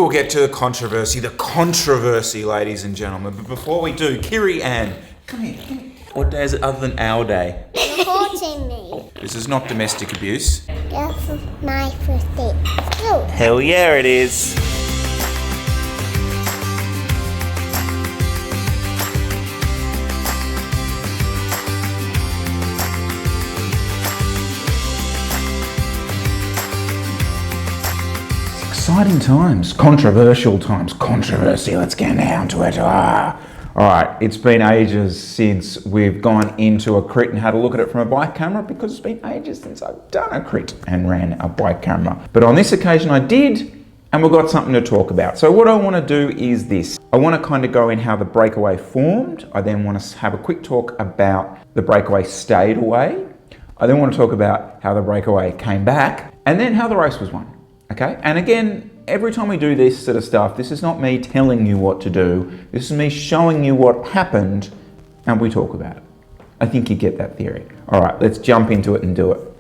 will get to the controversy, ladies and gentlemen. But before we do, Kiri Ann, come here. What day is it other than our day? You're haunting me. This is not domestic abuse. That's my first date. Oh. Hell yeah, it is. Exciting times, controversial times, controversy, let's get down to it. Alright, it's been ages since we've gone into a crit and had a look at it from a bike camera because it's been ages since I've done a crit and ran a bike camera. But on this occasion I did, and we've got something to talk about. So what I want to do is this. I want to kind of go in how the breakaway formed. I then want to have a quick talk about the breakaway stayed away. I then want to talk about how the breakaway came back, and then how the race was won. Okay, and again, every time we do this sort of stuff, this is not me telling you what to do. This is me showing you what happened, and we talk about it. I think you get that theory. All right, let's jump into it and do it.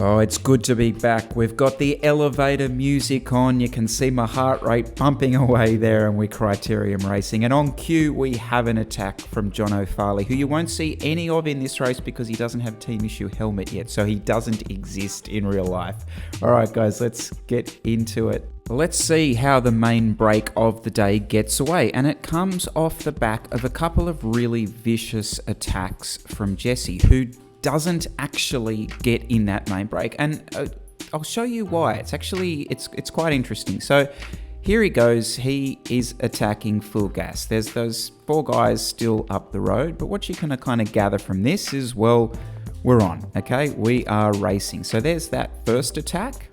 Oh, it's good to be back. We've got the elevator music on. You can see my heart rate pumping away there, and we're Criterium Racing. And on cue, we have an attack from John O'Farley, who you won't see any of in this race because he doesn't have team issue helmet yet, so he doesn't exist in real life. All right, guys, let's get into it. Let's see how the main break of the day gets away, and it comes off the back of a couple of really vicious attacks from Jesse, who doesn't actually get in that main break, and I'll show you why. It's quite interesting. So here he goes. He is attacking full gas. There's those 4 guys still up the road, but what you can kind of gather from this is, well, we're on. Okay, we are racing. So there's that first attack.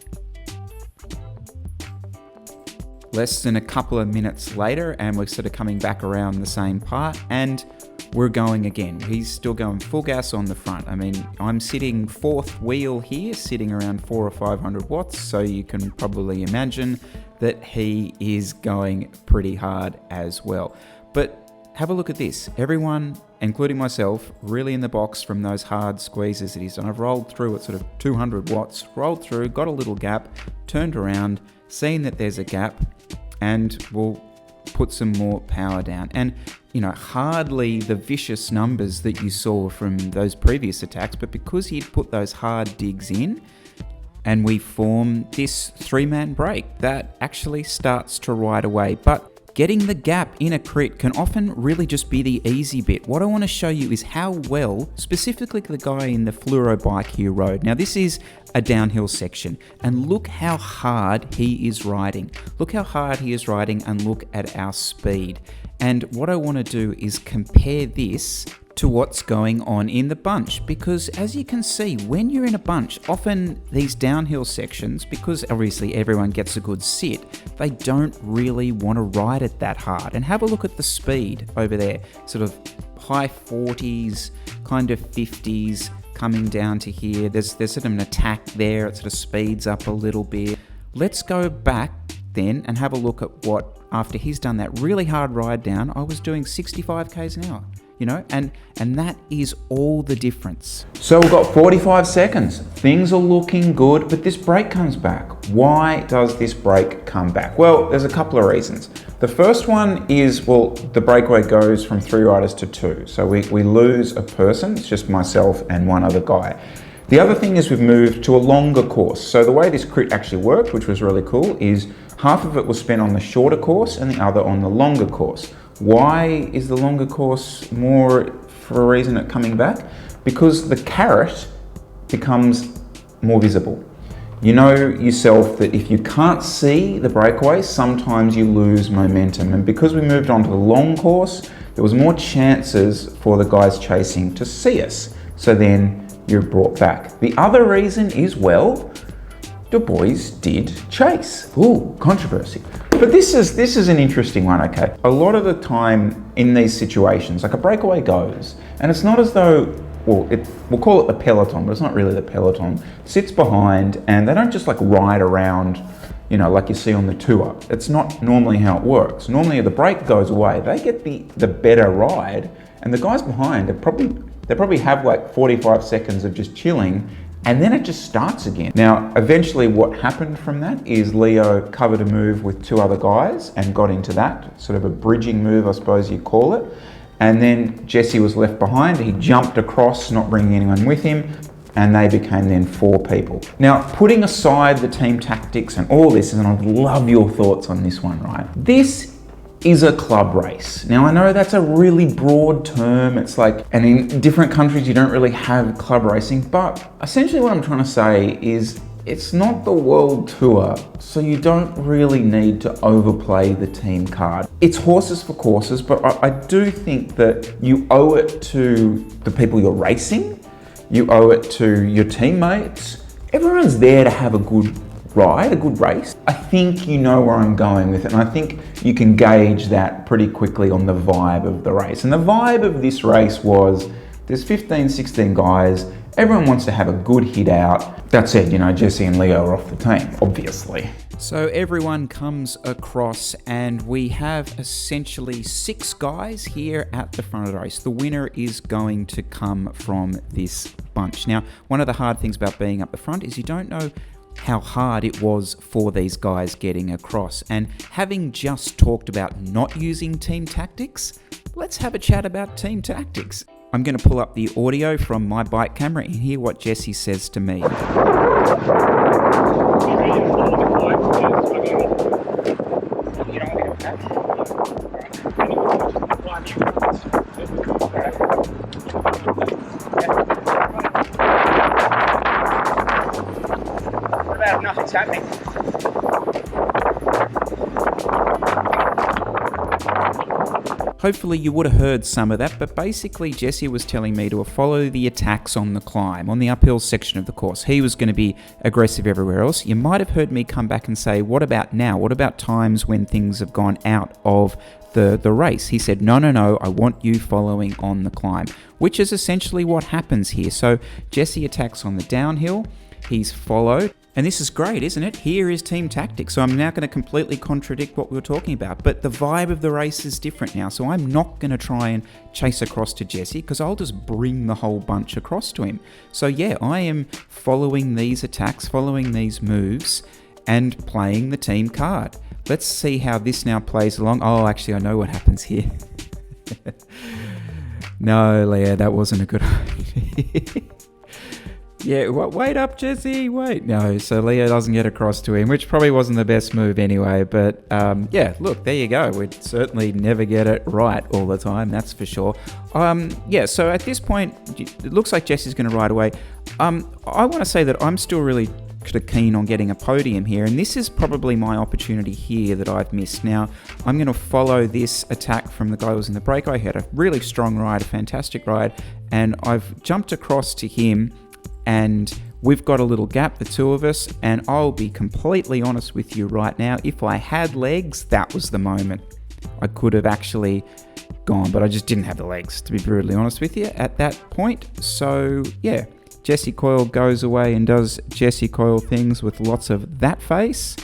Less than a couple of minutes later, and we're sort of coming back around the same part, and we're going again. He's still going full gas on the front. I mean, I'm sitting 4th wheel here, sitting around 400 or 500 watts, so you can probably imagine that he is going pretty hard as well. But have a look at this. Everyone, including myself, really in the box from those hard squeezes that he's done. I've rolled through at sort of 200 watts, rolled through, got a little gap, turned around, seen that there's a gap, and we'll put some more power down. And you know, hardly the vicious numbers that you saw from those previous attacks, but because he'd put those hard digs in, and we form this 3-man break that actually starts to ride away. But getting the gap in a crit can often really just be the easy bit. What I want to show you is how well, specifically the guy in the fluoro bike here rode. Now this is a downhill section, and look how hard he is riding. Look how hard he is riding, and look at our speed. And what I want to do is compare this to what's going on in the bunch, because as you can see, when you're in a bunch, often these downhill sections, because obviously everyone gets a good sit, they don't really want to ride it that hard. And have a look at the speed over there, sort of high 40s, kind of 50s, coming down to here. There's sort of an attack there, it sort of speeds up a little bit. Let's go back then and have a look at what, after he's done that really hard ride down, I was doing 65 k's an hour. You know, and that is all the difference. So we've got 45 seconds. Things are looking good, but this break comes back. Why does this break come back? Well, there's a couple of reasons. The first one is, well, the breakaway goes from 3 riders to 2. So we lose a person. It's just myself and one other guy. The other thing is we've moved to a longer course. So the way this crit actually worked, which was really cool, is half of it was spent on the shorter course and the other on the longer course. Why is the longer course more for a reason at coming back? Because the carrot becomes more visible. You know yourself that if you can't see the breakaway, sometimes you lose momentum. And because we moved on to the long course, there was more chances for the guys chasing to see us. So then you're brought back. The other reason is, well, the boys did chase. Ooh, controversy. But this is an interesting one, okay? A lot of the time in these situations, like a breakaway goes, and it's not as though, well, we'll call it the peloton, but it's not really the peloton, sits behind, and they don't just like ride around, you know, like you see on the tour. It's not normally how it works. Normally the break goes away, they get the better ride, and the guys behind they probably have like 45 seconds of just chilling, and then it just starts again. Now, eventually what happened from that is Leo covered a move with 2 other guys and got into that, sort of a bridging move, I suppose you'd call it. And then Jesse was left behind. He jumped across, not bringing anyone with him, and they became then 4 people. Now, putting aside the team tactics and all this, and I'd love your thoughts on this one, right? This is a club race. Now, I know that's a really broad term. It's like, and in different countries, you don't really have club racing, but essentially what I'm trying to say is it's not the world tour, so you don't really need to overplay the team card. It's horses for courses, but I do think that you owe it to the people you're racing, you owe it to your teammates. Everyone's there to have a good ride, a good race. I think you know where I'm going with it, and I think you can gauge that pretty quickly on the vibe of the race. And the vibe of this race was, there's 15, 16 guys, everyone wants to have a good hit out. That said, you know, Jesse and Leo are off the team, obviously. So everyone comes across and we have essentially 6 guys here at the front of the race. The winner is going to come from this bunch. Now, one of the hard things about being up the front is you don't know how hard it was for these guys getting across. And having just talked about not using team tactics, let's have a chat about team tactics. I'm going to pull up the audio from my bike camera and hear what Jesse says to me. Nothing's happening. Hopefully you would have heard some of that, but basically Jesse was telling me to follow the attacks on the climb, on the uphill section of the course. He was going to be aggressive everywhere else. You might have heard me come back and say, what about now? What about times when things have gone out of the race? He said, no, I want you following on the climb, which is essentially what happens here. So Jesse attacks on the downhill, he's followed. And this is great, isn't it? Here is team tactics. So I'm now going to completely contradict what we were talking about. But the vibe of the race is different now. So I'm not going to try and chase across to Jesse because I'll just bring the whole bunch across to him. So yeah, I am following these attacks, following these moves, and playing the team card. Let's see how this now plays along. Oh, actually, I know what happens here. No, Leah, that wasn't a good idea. Yeah, wait up, Jesse, wait. No, so Leo doesn't get across to him, which probably wasn't the best move anyway. But yeah, look, there you go. We'd certainly never get it right all the time, that's for sure. Yeah, so at this point, it looks like Jesse's going to ride away. I want to say that I'm still really keen on getting a podium here, and this is probably my opportunity here that I've missed. Now, I'm going to follow this attack from the guy who was in the breakaway. He had a really strong ride, a fantastic ride, and I've jumped across to him. And we've got a little gap, the two of us, and I'll be completely honest with you right now. If I had legs, that was the moment. I could have actually gone, but I just didn't have the legs, to be brutally honest with you, at that point. So, yeah, Jesse Coyle goes away and does Jesse Coyle things with lots of that face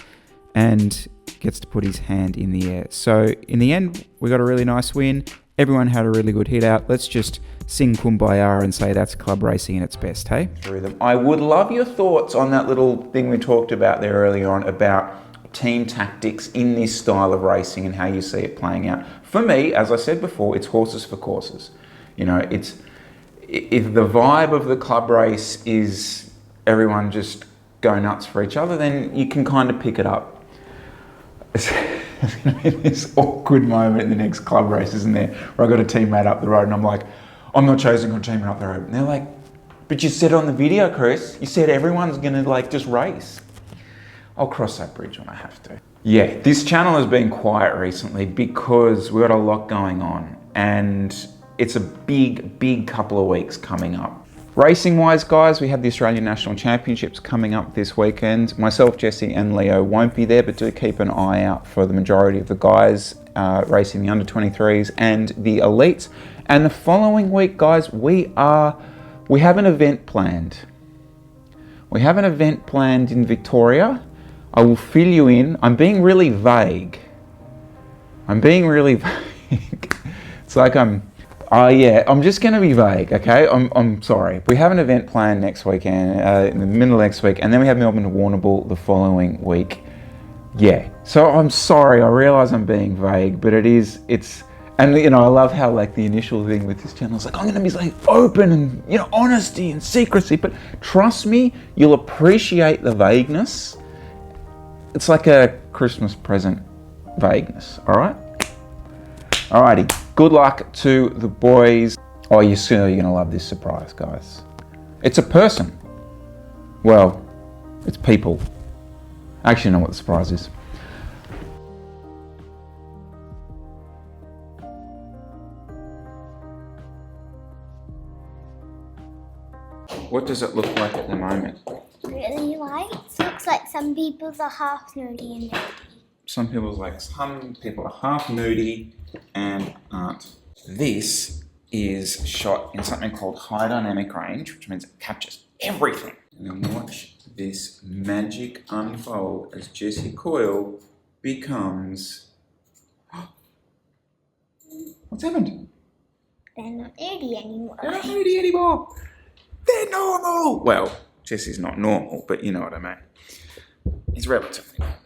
and gets to put his hand in the air. So, in the end, we got a really nice win. Everyone had a really good hit out. Let's just sing Kumbaya and say that's club racing at its best, hey? I would love your thoughts on that little thing we talked about there earlier on about team tactics in this style of racing and how you see it playing out. For me, as I said before, it's horses for courses. You know, if the vibe of the club race is everyone just go nuts for each other, then you can kind of pick it up. There's going to be this awkward moment in the next club race, isn't there? Where I got a teammate up the road and I'm like, I'm not choosing a teammate up the road. And they're like, but you said on the video, Chris, you said everyone's going to like just race. I'll cross that bridge when I have to. Yeah, this channel has been quiet recently because we've got a lot going on and it's a big couple of weeks coming up. Racing wise, guys, we have the Australian National Championships coming up this weekend. Myself, Jesse and Leo won't be there, but do keep an eye out for the majority of the guys racing the under 23s and the elites. And the following week, guys, we have an event planned. We have an event planned in Victoria. I will fill you in. I'm being really vague. It's like Oh yeah, I'm just going to be vague, okay? I'm sorry. We have an event planned next weekend, in the middle of next week, and then we have Melbourne to Warrnambool the following week. Yeah. So I'm sorry. I realise I'm being vague, but it's. And you know, I love how like the initial thing with this channel is like I'm going to be like open and honesty and secrecy. But trust me, you'll appreciate the vagueness. It's like a Christmas present vagueness. All right. Alrighty, good luck to the boys. Oh, you're going to love this surprise, guys. It's a person. Well, it's people. I actually know what the surprise is. What does it look like at the moment? Really light. Looks like some people are half nudie and nudie. Some people are half nudie and aren't. This is shot in something called high dynamic range, which means it captures everything. And then watch this magic unfold as Jessie Coyle becomes... What's happened? They're not nudie anymore. They're not nudie anymore. They're normal. Well, Jessie's not normal, but you know what I mean. He's relatively normal.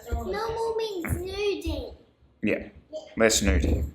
Normal means nudie. Yeah, less nudie.